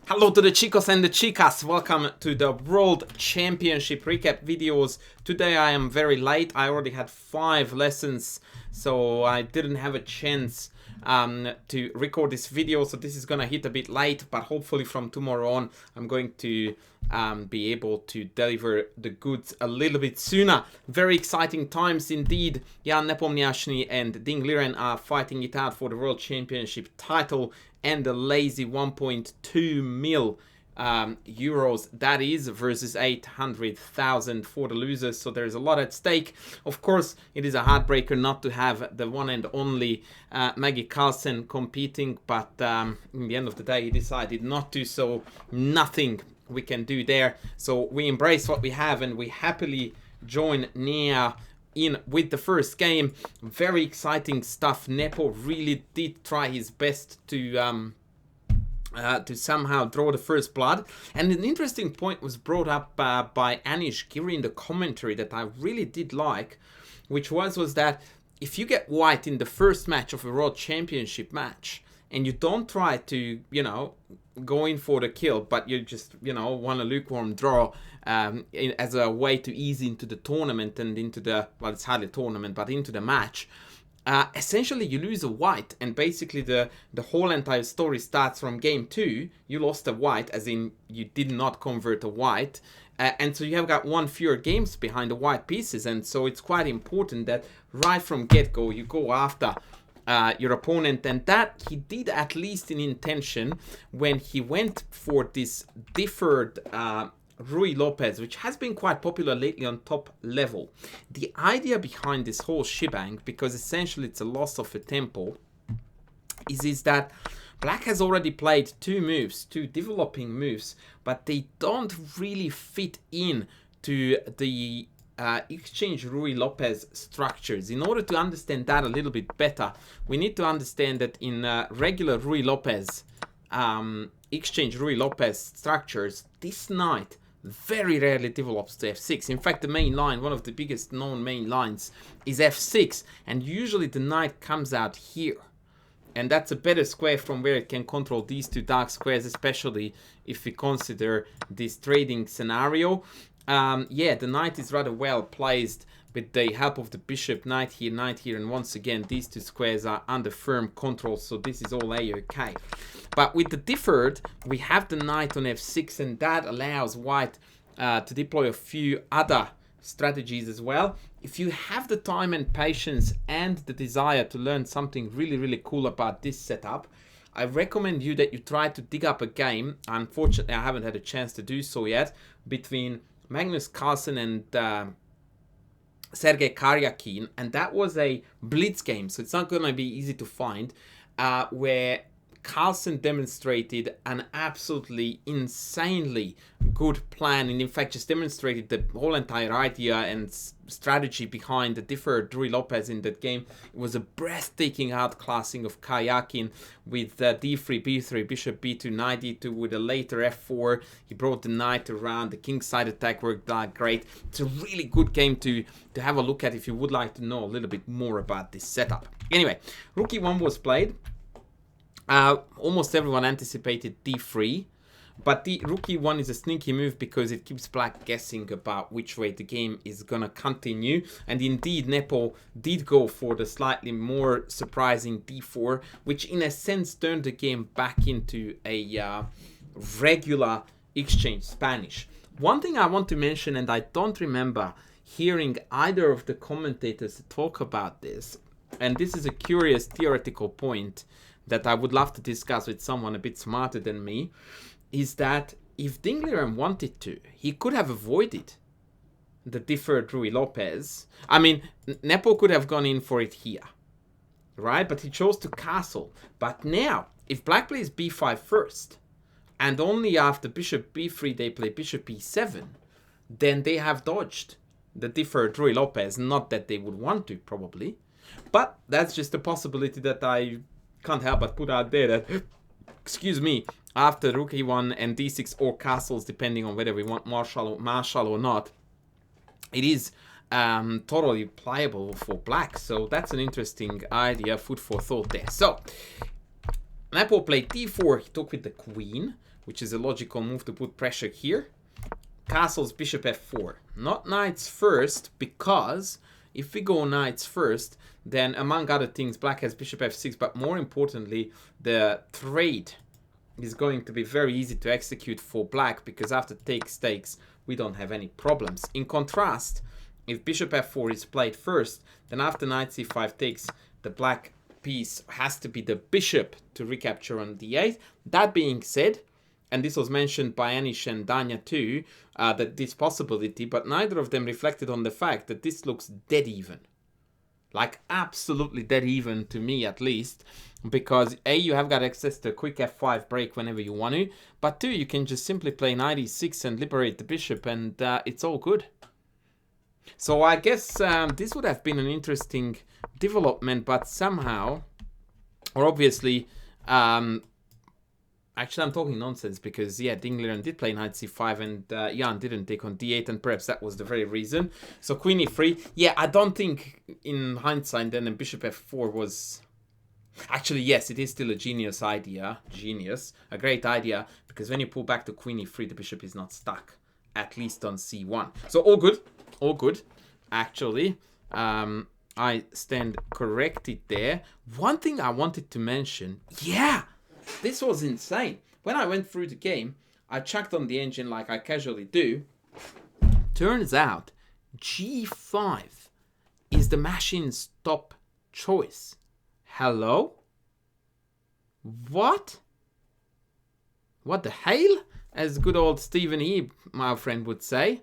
Hello to the chicos and the chicas, welcome to the World Championship recap videos. Today I am very late, I already had 5 lessons, so I didn't have a chance to record this video, so this is gonna hit a bit late, but hopefully from tomorrow on I'm going to be able to deliver the goods a little bit sooner. Very exciting times indeed. Ian Nepomniachtchi and Ding Liren are fighting it out for the World Championship title and the lazy 1.2 mil euros, that is, versus 800,000 for the losers, so there's a lot at stake. Of course, it is a heartbreaker not to have the one and only Maggie Carlsen competing, but in the end of the day he decided not to, so nothing we can do there. So we embrace what we have and we happily join Nia in with the first game. Very exciting stuff. Nepo really did try his best to somehow draw the first blood, and an interesting point was brought up by Anish Giri in the commentary that I really did like, which was that if you get white in the first match of a World Championship match and you don't try to, you know, go in for the kill, but you just, you know, want a lukewarm draw as a way to ease into the tournament and into the, well, it's hardly a tournament, but into the match, essentially you lose a white, and basically the whole entire story starts from game 2. You lost a white, as in you did not convert a white, and so you have got one fewer games behind the white pieces, and so it's quite important that right from get-go you go after your opponent, and that he did, at least in intention, when he went for this Deferred Ruy Lopez, which has been quite popular lately on top level. The idea behind this whole shebang, because essentially it's a loss of a tempo, is that Black has already played 2 moves, 2 developing moves, but they don't really fit in to the exchange Ruy Lopez structures. In order to understand that a little bit better, we need to understand that in regular Ruy Lopez, exchange Ruy Lopez structures, this knight very rarely develops to f6. In fact, the main line, one of the biggest known main lines, is f6, and usually the knight comes out here. And that's a better square from where it can control these 2 dark squares, especially if we consider this trading scenario. Yeah, the knight is rather well placed with the help of the bishop, knight here, and once again these 2 squares are under firm control, so this is all a-okay. But with the deferred, we have the knight on f6, and that allows white to deploy a few other strategies as well. If you have the time and patience and the desire to learn something really cool about this setup, I recommend you that you try to dig up a game. Unfortunately, I haven't had a chance to do so yet, between Magnus Carlsen and Sergei Karyakin, and that was a blitz game, so it's not going to be easy to find, where Carlsen demonstrated an absolutely insanely good plan, and in fact just demonstrated the whole entire idea and strategy behind the Deferred Ruy Lopez in that game. It was a breathtaking outclassing of Karyakin with d3, b3, bishop b2, knight d2 with a later f4. He brought the knight around, the kingside attack worked out great. It's a really good game to have a look at if you would like to know a little bit more about this setup. Anyway, Rook e1 was played. Almost everyone anticipated d3, but the Rook e1 is a sneaky move because it keeps Black guessing about which way the game is gonna continue, and indeed Nepo did go for the slightly more surprising d4, which in a sense turned the game back into a regular exchange Spanish. One thing I want to mention, and I don't remember hearing either of the commentators talk about this, and this is a curious theoretical point that I would love to discuss with someone a bit smarter than me, is that if Ding Liren wanted to, he could have avoided the Deferred Ruy Lopez. I mean, Nepo could have gone in for it here, right? But he chose to castle. But now, if Black plays b5 first, and only after bishop b3 they play bishop e7, then they have dodged the Deferred Ruy Lopez. Not that they would want to, probably, but that's just a possibility that I can't help but put out there, that, excuse me, after Rook e1 and d6 or castles, depending on whether we want marshal or not, it is totally pliable for Black. So that's an interesting idea, food for thought there. So Nepo played d4, he took with the queen. which is a logical move to put pressure here. Castles, bishop f4. Not knights first, because if we go knights first, then among other things, black has bishop f6, but more importantly, the trade is going to be very easy to execute for black, because after takes, we don't have any problems. In contrast, if bishop f4 is played first, then after knight c5 takes, the black piece has to be the bishop to recapture on d8. That being said, and this was mentioned by Anish and Danya too, that this possibility, but neither of them reflected on the fact that this looks dead even. Like absolutely dead even to me at least, because A, you have got access to a quick f5 break whenever you want to, but 2, you can just simply play knight e6 and liberate the bishop, and it's all good. So I guess this would have been an interesting development, but somehow, or obviously, actually, I'm talking nonsense because, yeah, Ding Liren did play knight c5 and Jan didn't take on d8, and perhaps that was the very reason. So queen e3, yeah, I don't think in hindsight then bishop f4 was... Actually, yes, it is still a genius idea. A great idea, because when you pull back to queen e3, the bishop is not stuck, at least on c1. So all good, actually. I stand corrected there. One thing I wanted to mention, yeah, this was insane. When I went through the game, I checked on the engine like I casually do. Turns out, g5 is the machine's top choice. Hello? What? What the hell? As good old Stephen E, my friend, would say.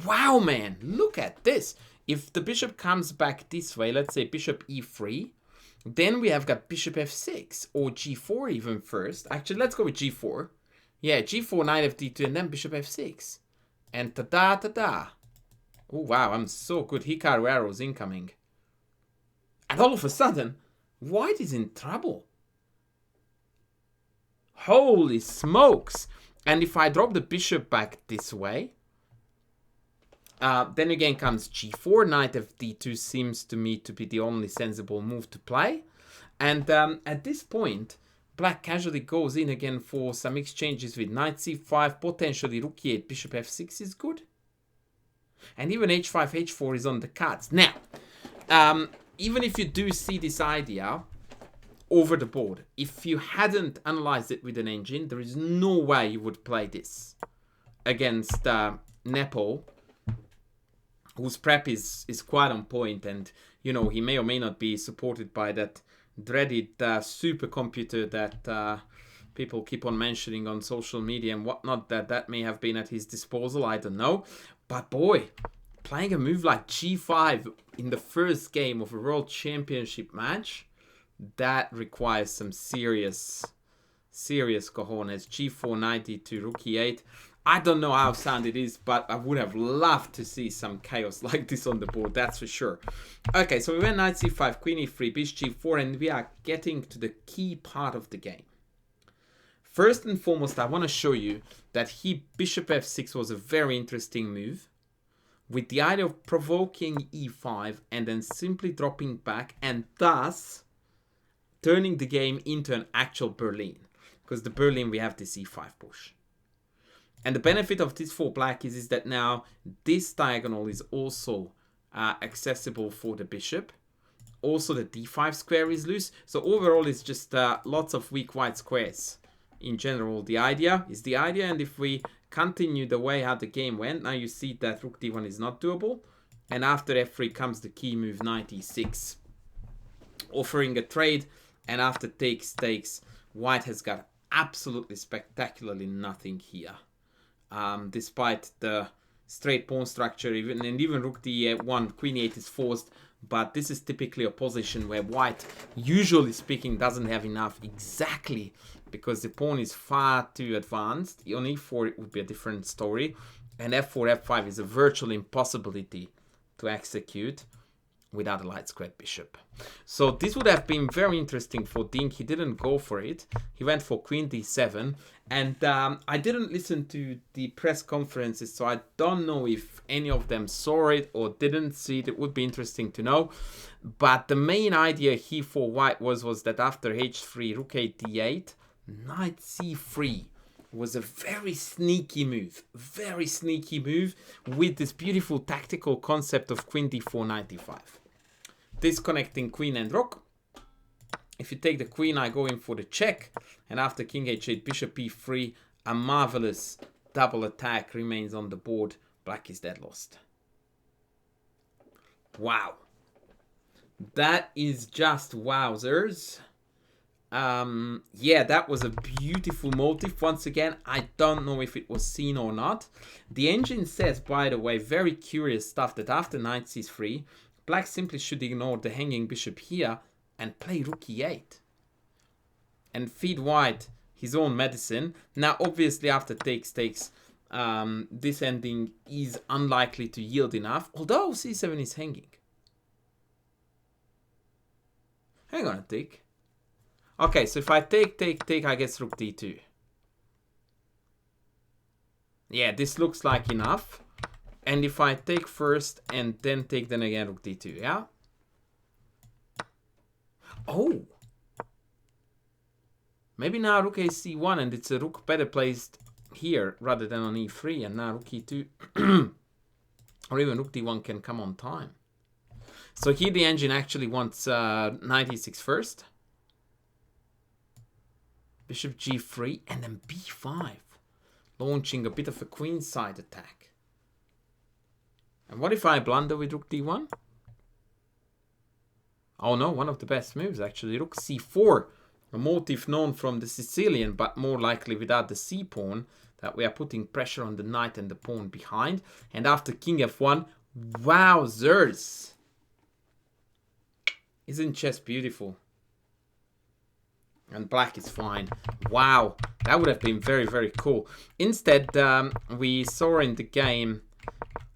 Wow, man, look at this. If the bishop comes back this way, let's say bishop e3, then we have got bishop f6 or g4 even first. Actually, let's go with g4. Yeah, g4, knight fd2, and then bishop f6. And ta-da. Oh, wow, I'm so good. Hikaru arrows incoming. And all of a sudden, white is in trouble. Holy smokes. And if I drop the bishop back this way, then again comes g4, knight fd2 seems to me to be the only sensible move to play. And at this point, black casually goes in again for some exchanges with knight c5, potentially rook e8, bishop f6 is good. And even h5, h4 is on the cards. Now, even if you do see this idea over the board, if you hadn't analyzed it with an engine, there is no way you would play this against Nepo, whose prep is quite on point, and you know, he may or may not be supported by that dreaded supercomputer that people keep on mentioning on social media and whatnot, that may have been at his disposal, I don't know. But boy, playing a move like g5 in the first game of a World Championship match, that requires some serious cojones. g4, knight e2, rook e8. I don't know how sound it is, but I would have loved to see some chaos like this on the board, that's for sure. Okay, so we went knight c5, queen e3, bishop g4, and we are getting to the key part of the game. First and foremost, I want to show you that bishop f6 was a very interesting move, with the idea of provoking e5 and then simply dropping back, and thus turning the game into an actual Berlin. Because the Berlin, we have this e5 push. And the benefit of this for black is that now this diagonal is also accessible for the bishop. Also, the d5 square is loose. So overall, it's just lots of weak white squares. In general, the idea, and if we continue the way how the game went, now you see that rook d1 is not doable. And after f3 comes the key move knight e6, offering a trade. And after takes, white has got absolutely spectacularly nothing here. Despite the straight pawn structure, even rook d1, queen e8 is forced, but this is typically a position where white, usually speaking, doesn't have enough exactly because the pawn is far too advanced. On e4 it would be a different story, and f4, f5 is a virtual impossibility to execute without a light squared bishop. So this would have been very interesting for Ding. He didn't go for it. He went for queen d7. And I didn't listen to the press conferences, so I don't know if any of them saw it or didn't see it. It would be interesting to know. But the main idea here for white was that after h3, rook 8, d8, knight c3 was a very sneaky move. Very sneaky move with this beautiful tactical concept of queen d4 knight d5. Disconnecting queen and rook. If you take the queen, I go in for the check. And after king h8, bishop e3, a marvelous double attack remains on the board. Black is dead lost. Wow. That is just wowzers. Yeah, that was a beautiful motif. Once again, I don't know if it was seen or not. The engine says, by the way, very curious stuff, that after knight c3, black simply should ignore the hanging bishop here and play rook e8 and feed white his own medicine. Now, obviously, after takes, this ending is unlikely to yield enough, although c7 is hanging. Hang on a tick. Okay, so if I take, I guess rook d2. Yeah, this looks like enough. And if I take first and then take, then again rook d2, yeah? Oh! Maybe now rook a c1 and it's a rook better placed here rather than on e3, and now rook e2 or even rook d1 can come on time. So here the engine actually wants knight e6 first. Bishop g3 and then b5. Launching a bit of a queenside attack. And what if I blunder with rook d1? Oh no, one of the best moves actually. Rook c4. A motif known from the Sicilian, but more likely without the c pawn. That we are putting pressure on the knight and the pawn behind. And after king f1, wowzers! Isn't chess beautiful? And black is fine. Wow, that would have been very, very cool. Instead, we saw in the game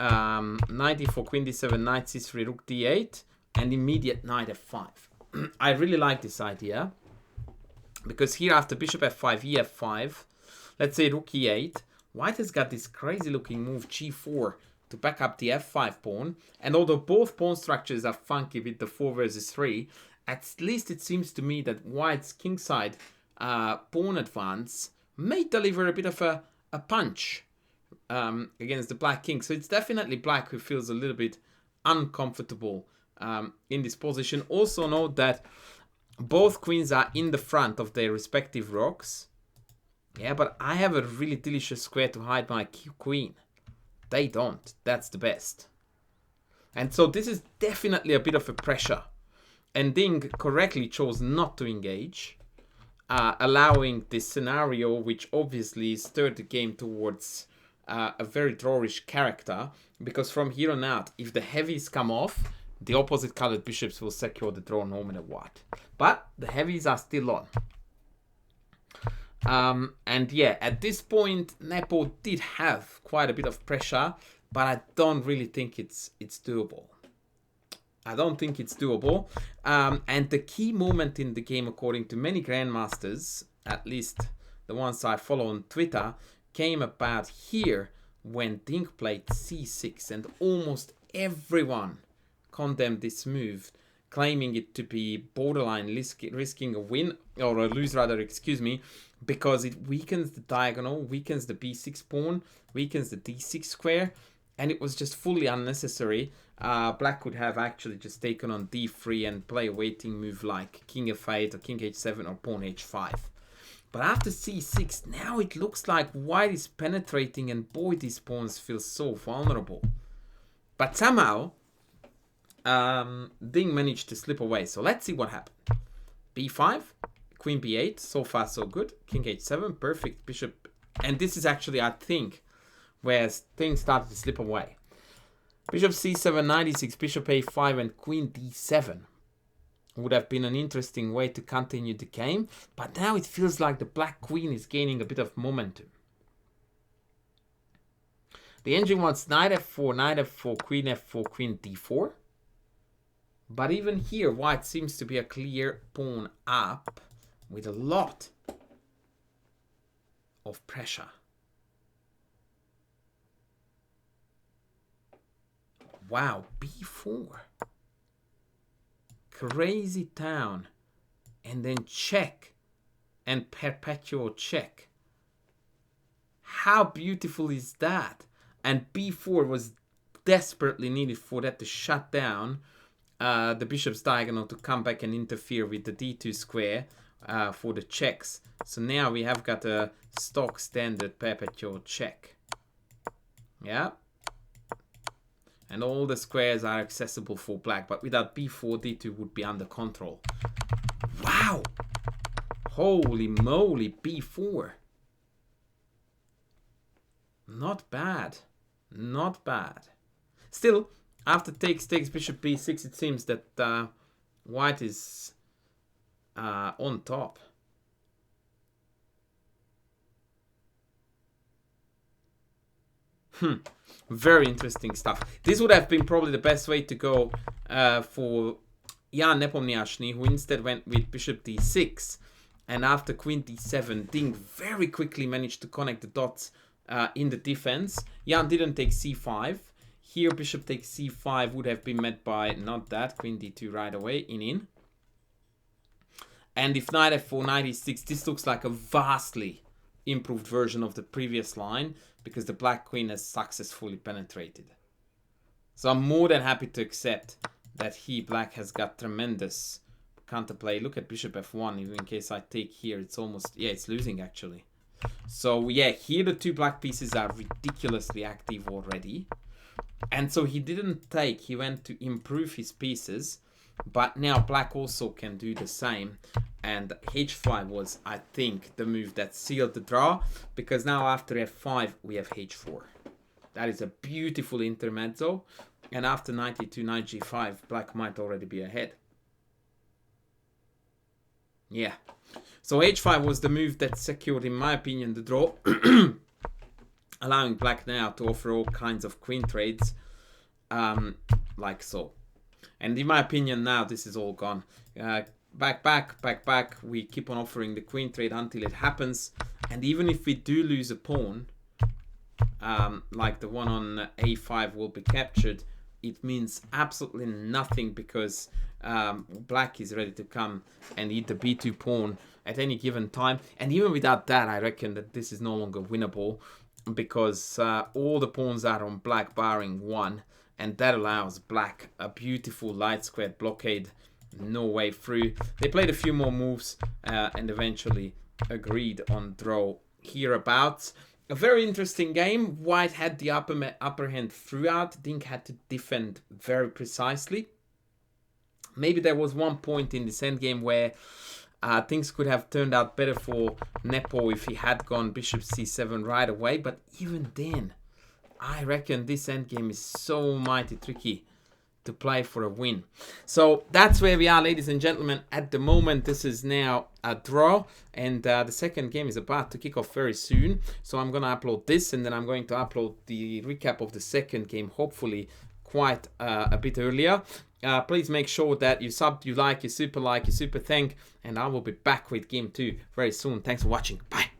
knight e4, queen d7, knight c3, rook d8, and immediate knight f5. I really like this idea. Because here after bishop f5, ef5, let's say rook e8, white has got this crazy looking move g4 to back up the f5 pawn. And although both pawn structures are funky with the 4 versus 3, at least it seems to me that white's kingside pawn advance may deliver a bit of a punch against the black king. So it's definitely black who feels a little bit uncomfortable in this position. Also note that both queens are in the front of their respective rocks. Yeah, but I have a really delicious square to hide my queen. They don't. That's the best. And so this is definitely a bit of a pressure. And Ding correctly chose not to engage, allowing this scenario, which obviously stirred the game towards a very drawish character. Because from here on out, if the heavies come off, the opposite colored bishops will secure the draw no matter what. But the heavies are still on. And yeah, at this point, Nepo did have quite a bit of pressure, but I don't really think it's doable. I don't think it's doable. And the key moment in the game, according to many grandmasters, at least the ones I follow on Twitter, came about here when Ding played c6, and almost everyone condemned this move, claiming it to be borderline risking a win, or a lose rather, excuse me, because it weakens the diagonal, weakens the b6 pawn, weakens the d6 square, and it was just fully unnecessary. Black could have actually just taken on d3 and play a waiting move like king f8 or king h7 or pawn h5. But after c6, now it looks like white is penetrating, and boy, these pawns feel so vulnerable. But somehow Ding managed to slip away. So let's see what happened. b5, queen b8, so far so good. King h7, perfect, bishop. And this is actually, I think, where things started to slip away. Bishop c7, knight e6, bishop a5, and queen d7 would have been an interesting way to continue the game. But now it feels like the black queen is gaining a bit of momentum. The engine wants knight f4, queen f4, queen d4. But even here, white seems to be a clear pawn up with a lot of pressure. Wow, b4. Crazy town. And then check and perpetual check. How beautiful is that? And b4 was desperately needed for that to shut down the bishop's diagonal to come back and interfere with the d2 square for the checks. So now we have got a stock standard perpetual check. Yeah. And all the squares are accessible for black, but without b4, d2 would be under control. Wow! Holy moly, b4. Not bad. Not bad. Still, after takes bishop b6, it seems that white is on top. Very interesting stuff. This would have been probably the best way to go for Ian Nepomniachtchi, who instead went with bishop d6. And after queen d7, Ding very quickly managed to connect the dots in the defense. Ian didn't take c5. Here, bishop takes c5 would have been met by not that, queen d2 right away, in. And if knight f4, knight e6, this looks like a vastly improved version of the previous line, because the black queen has successfully penetrated. So I'm more than happy to accept that black has got tremendous counterplay. Look at bishop f1, even in case I take here, it's almost, yeah, it's losing actually. So yeah, here the two black pieces are ridiculously active already. And so he didn't take, he went to improve his pieces, but now black also can do the same. And h5 was, I think, the move that sealed the draw, because now after f5 we have h4. That is a beautiful intermezzo, and after knight e2, knight g5, black might already be ahead. Yeah, so h5 was the move that secured, in my opinion, the draw, allowing black now to offer all kinds of queen trades, like so. And in my opinion, now this is all gone. Back. We keep on offering the queen trade until it happens. And even if we do lose a pawn, like the one on a5 will be captured, it means absolutely nothing, because black is ready to come and eat the b2 pawn at any given time. And even without that, I reckon that this is no longer winnable, because all the pawns are on black barring one, and that allows black a beautiful light squared blockade, no way through. They played a few more moves and eventually agreed on draw hereabouts. A very interesting game. White had the upper hand throughout. Ding had to defend very precisely. Maybe there was one point in this endgame where things could have turned out better for Nepo if he had gone bishop c7 right away, but even then, I reckon this endgame is so mighty tricky to play for a win. So that's where we are, ladies and gentlemen. At the moment, this is now a draw, and the second game is about to kick off very soon. So I'm going to upload this, and then I'm going to upload the recap of the second game, hopefully quite a bit earlier. Please make sure that you sub, you like, you super thank, and I will be back with game 2 very soon. Thanks for watching. Bye.